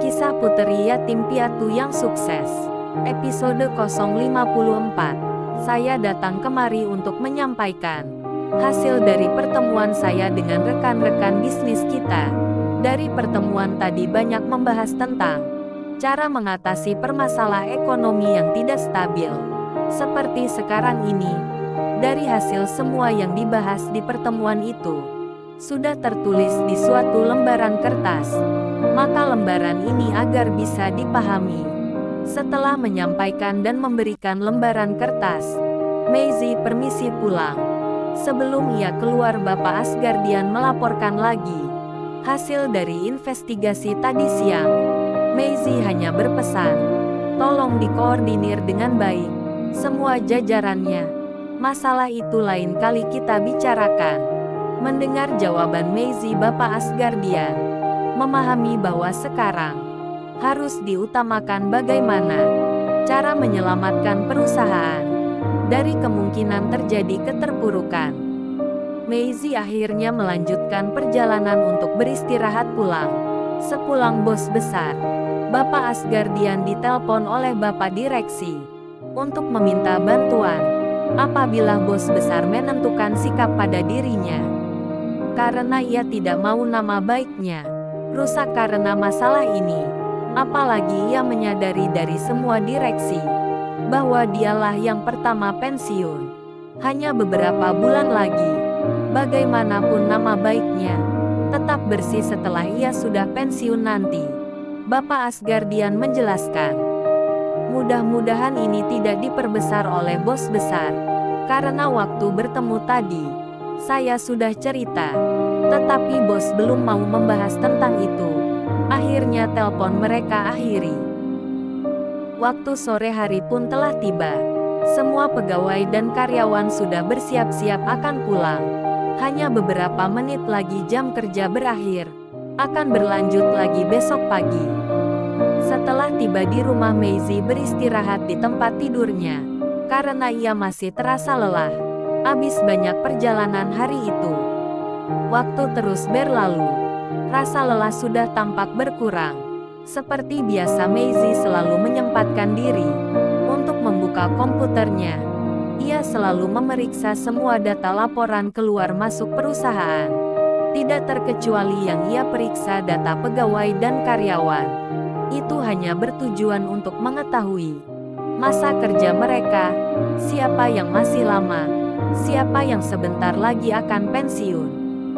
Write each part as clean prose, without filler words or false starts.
Kisah Puteri Yatim Piatu yang Sukses. Episode 054. Saya datang kemari untuk menyampaikan hasil dari pertemuan saya dengan rekan-rekan bisnis kita. Dari pertemuan tadi banyak membahas tentang cara mengatasi permasalahan ekonomi yang tidak stabil seperti sekarang ini. Dari hasil semua yang dibahas di pertemuan itu sudah tertulis di suatu lembaran kertas, maka lembaran ini agar bisa dipahami. Setelah menyampaikan dan memberikan lembaran kertas, Maisie permisi pulang. Sebelum ia keluar, Bapak Asgardian melaporkan lagi hasil dari investigasi tadi siang. Maisie hanya berpesan, tolong dikoordinir dengan baik semua jajarannya. Masalah itu lain kali kita bicarakan. Mendengar jawaban Maisie, Bapak Asgardian memahami bahwa sekarang harus diutamakan bagaimana cara menyelamatkan perusahaan dari kemungkinan terjadi keterpurukan. Maisie akhirnya melanjutkan perjalanan untuk beristirahat pulang. Sepulang bos besar, Bapak Asgardian ditelepon oleh Bapak Direksi untuk meminta bantuan apabila bos besar menentukan sikap pada dirinya. Karena ia tidak mau nama baiknya rusak karena masalah ini. Apalagi ia menyadari dari semua direksi bahwa dialah yang pertama pensiun. Hanya beberapa bulan lagi, bagaimanapun nama baiknya tetap bersih setelah ia sudah pensiun nanti. Bapak Asgardian menjelaskan, mudah-mudahan ini tidak diperbesar oleh bos besar. Karena waktu bertemu tadi saya sudah cerita, tetapi bos belum mau membahas tentang itu. Akhirnya telepon mereka akhiri. Waktu sore hari pun telah tiba. Semua pegawai dan karyawan sudah bersiap-siap akan pulang. Hanya beberapa menit lagi jam kerja berakhir. Akan berlanjut lagi besok pagi. Setelah tiba di rumah, Maisie beristirahat di tempat tidurnya. Karena ia masih terasa lelah habis banyak perjalanan hari itu. Waktu terus berlalu. Rasa lelah sudah tampak berkurang. Seperti biasa, Maisie selalu menyempatkan diri untuk membuka komputernya. Ia selalu memeriksa semua data laporan keluar masuk perusahaan. Tidak terkecuali yang ia periksa data pegawai dan karyawan. Itu hanya bertujuan untuk mengetahui masa kerja mereka, siapa yang masih lama, siapa yang sebentar lagi akan pensiun.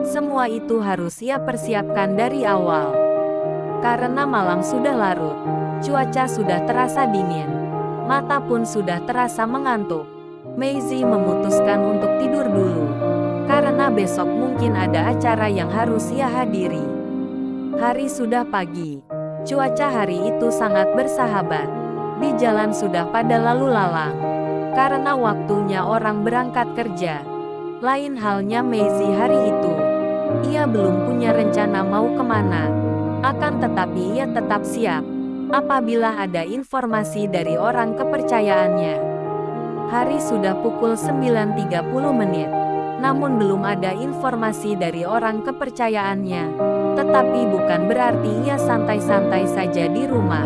Semua itu harus ia persiapkan dari awal. Karena malam sudah larut, cuaca sudah terasa dingin, mata pun sudah terasa mengantuk. Maisie memutuskan untuk tidur dulu. Karena besok mungkin ada acara yang harus ia hadiri. Hari sudah pagi. Cuaca hari itu sangat bersahabat. Di jalan sudah pada lalu lalang. Karena waktunya orang berangkat kerja. Lain halnya Maisie hari itu. Ia belum punya rencana mau kemana. Akan tetapi ia tetap siap apabila ada informasi dari orang kepercayaannya. Hari sudah pukul 9.30 menit. Namun belum ada informasi dari orang kepercayaannya. Tetapi bukan berarti ia santai-santai saja di rumah.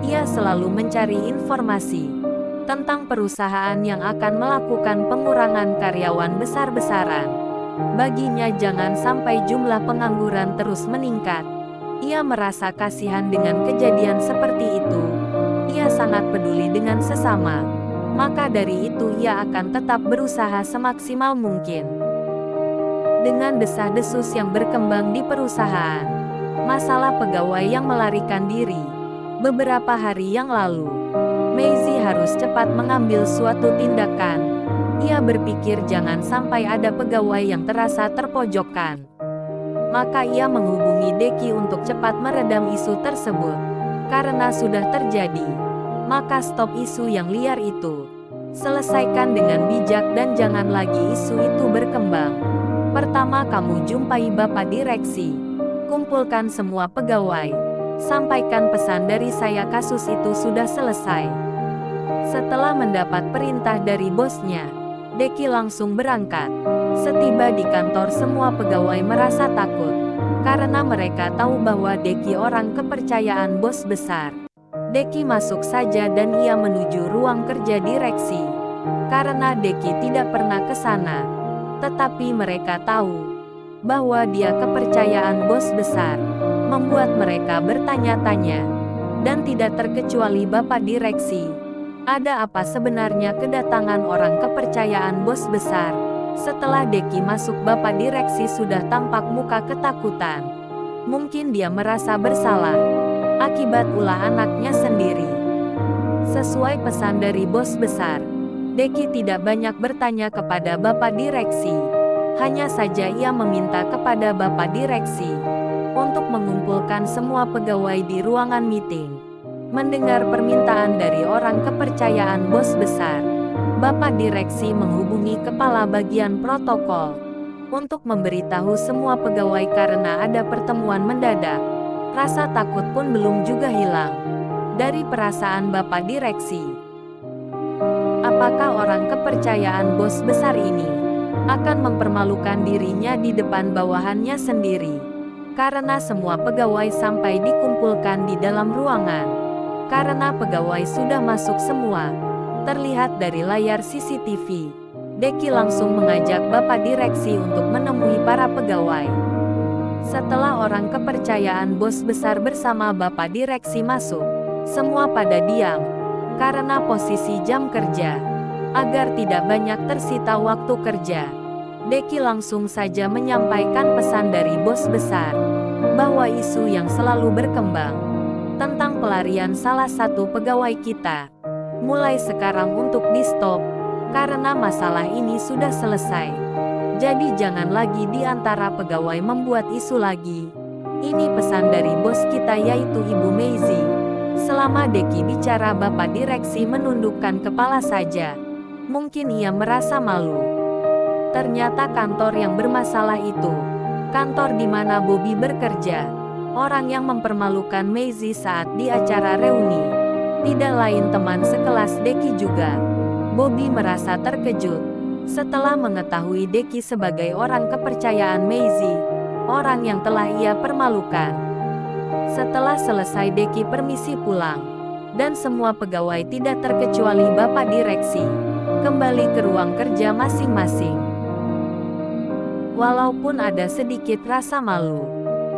Ia selalu mencari informasi tentang perusahaan yang akan melakukan pengurangan karyawan besar-besaran. Baginya jangan sampai jumlah pengangguran terus meningkat. Ia merasa kasihan dengan kejadian seperti itu. Ia sangat peduli dengan sesama. Maka dari itu ia akan tetap berusaha semaksimal mungkin. Dengan desah-desus yang berkembang di perusahaan, masalah pegawai yang melarikan diri beberapa hari yang lalu, Maisie harus cepat mengambil suatu tindakan. Ia berpikir jangan sampai ada pegawai yang terasa terpojokkan. Maka ia menghubungi Deki untuk cepat meredam isu tersebut. Karena sudah terjadi, maka stop isu yang liar itu. Selesaikan dengan bijak dan jangan lagi isu itu berkembang. Pertama, kamu jumpai Bapak Direksi. Kumpulkan semua pegawai. Sampaikan pesan dari saya, kasus itu sudah selesai. Setelah mendapat perintah dari bosnya, Deki langsung berangkat. Setiba di kantor, semua pegawai merasa takut. karena mereka tahu bahwa Deki orang kepercayaan bos besar. Deki masuk saja dan ia menuju ruang kerja direksi. Karena Deki tidak pernah ke sana, tetapi mereka tahu bahwa dia kepercayaan bos besar, membuat mereka bertanya-tanya. Dan tidak terkecuali Bapak Direksi. Ada apa sebenarnya kedatangan orang kepercayaan bos besar? Setelah Deki masuk, Bapak Direksi sudah tampak muka ketakutan. Mungkin dia merasa bersalah akibat ulah anaknya sendiri. Sesuai pesan dari bos besar, Deki tidak banyak bertanya kepada Bapak Direksi. Hanya saja ia meminta kepada Bapak Direksi untuk mengumpulkan semua pegawai di ruangan meeting. Mendengar permintaan dari orang kepercayaan bos besar, Bapak Direksi menghubungi kepala bagian protokol untuk memberitahu semua pegawai karena ada pertemuan mendadak. Rasa takut pun belum juga hilang dari perasaan Bapak Direksi. Apakah orang kepercayaan bos besar ini akan mempermalukan dirinya di depan bawahannya sendiri? Karena semua pegawai sampai dikumpulkan di dalam ruangan. Karena pegawai sudah masuk semua, terlihat dari layar CCTV. Deki langsung mengajak Bapak Direksi untuk menemui para pegawai. Setelah orang kepercayaan bos besar bersama Bapak Direksi masuk, semua pada diam karena posisi jam kerja. Agar tidak banyak tersita waktu kerja, Deki langsung saja menyampaikan pesan dari bos besar bahwa isu yang selalu berkembang tentang pelarian salah satu pegawai kita mulai sekarang untuk di-stop karena masalah ini sudah selesai. Jadi jangan lagi di antara pegawai membuat isu lagi. Ini pesan dari bos kita yaitu Ibu Meizi. Selama Deki bicara, Bapak Direksi menundukkan kepala saja. Mungkin ia merasa malu. Ternyata kantor yang bermasalah itu kantor di mana Bobby bekerja. Orang yang mempermalukan Meizi saat di acara reuni tidak lain teman sekelas Deki juga. Bobby merasa terkejut setelah mengetahui Deki sebagai orang kepercayaan Meizi, orang yang telah ia permalukan. Setelah selesai, Deki permisi pulang, dan semua pegawai tidak terkecuali Bapak Direksi kembali ke ruang kerja masing-masing. Walaupun ada sedikit rasa malu,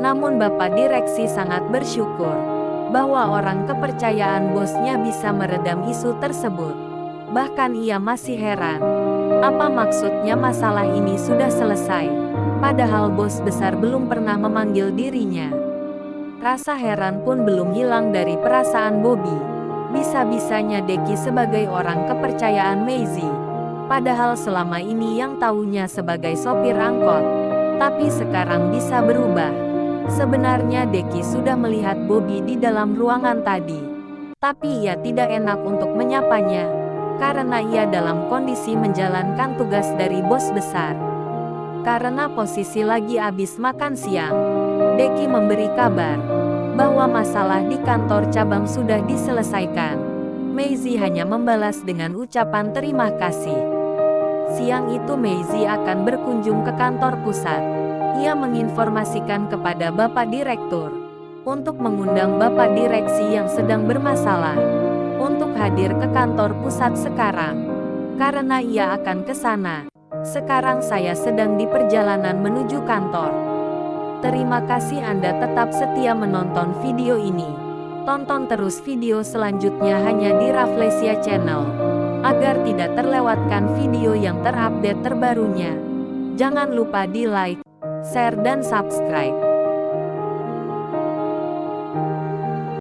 namun Bapak Direksi sangat bersyukur bahwa orang kepercayaan bosnya bisa meredam isu tersebut. Bahkan ia masih heran, apa maksudnya masalah ini sudah selesai, padahal bos besar belum pernah memanggil dirinya. Rasa heran pun belum hilang dari perasaan Bobby. Bisa-bisanya Deki sebagai orang kepercayaan Meizi, padahal selama ini yang tahunya sebagai sopir angkot, tapi sekarang bisa berubah. Sebenarnya Deki sudah melihat Bobby di dalam ruangan tadi, tapi ia tidak enak untuk menyapanya, karena ia dalam kondisi menjalankan tugas dari bos besar. Karena posisi lagi habis makan siang, Deki memberi kabar bahwa masalah di kantor cabang sudah diselesaikan. Meizi hanya membalas dengan ucapan terima kasih. Siang itu Meizi akan berkunjung ke kantor pusat. Ia menginformasikan kepada Bapak Direktur untuk mengundang Bapak Direksi yang sedang bermasalah untuk hadir ke kantor pusat sekarang, karena ia akan ke sana. Sekarang saya sedang di perjalanan menuju kantor. Terima kasih Anda tetap setia menonton video ini. Tonton terus video selanjutnya hanya di Rafflesia Channel, agar tidak terlewatkan video yang terupdate terbarunya. Jangan lupa di like, share dan subscribe.